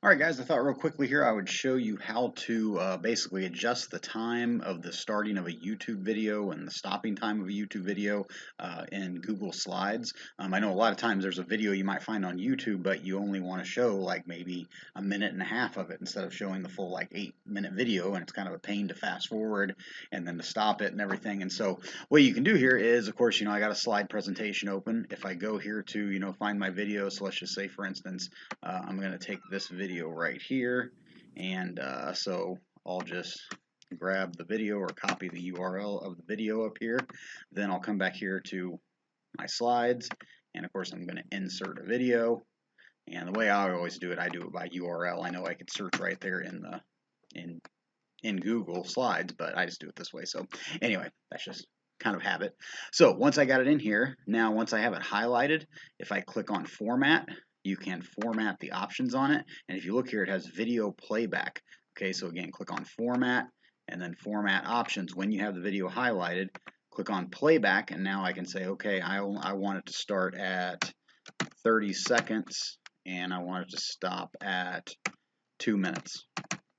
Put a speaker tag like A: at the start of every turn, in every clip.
A: All right, guys, I thought real quickly here I would show you how to basically adjust the time of the starting of a YouTube video and the stopping time of a YouTube video in Google Slides. I know a lot of times there's a video you might find on YouTube, but you only want to show like maybe a minute and a half of it instead of showing the full like 8-minute video, and it's kind of a pain to fast forward and then to stop it and everything. And so what you can do here is, of course, I got a slide presentation open. If I go here to, find my video, so let's just say, for instance, I'm going to take this video right here, and so I'll just grab the video or copy the URL of the video up here. Then I'll come back here to my slides, and of course I'm going to insert a video. And the way I always do it, I do it by URL. I know I could search right there in Google Slides, but I just do it this way. So anyway, that's just kind of habit. So once I got it in here, now once I have it highlighted, if I click on Format, you can format the options on it. And if you look here, it has video playback. Okay, so again, click on Format and then Format Options. When you have the video highlighted, click on Playback, and now I can say, okay, I want it to start at 30 seconds and I want it to stop at 2 minutes.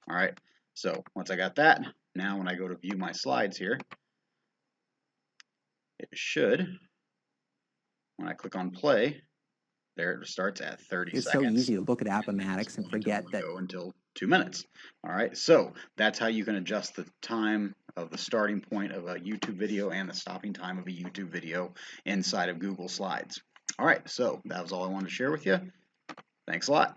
A: All right, so once I got that, now when I go to view my slides here, it should, when I click on play, there it starts at 30
B: It's so
A: seconds.
B: easy to look at
A: And then it's
B: Appomattox and
A: going to
B: forget that
A: go until 2 minutes. All right, so that's how you can adjust the time of the starting point of a YouTube video and the stopping time of a YouTube video inside of Google Slides. All right, so that was all I wanted to share with you. Thanks a lot.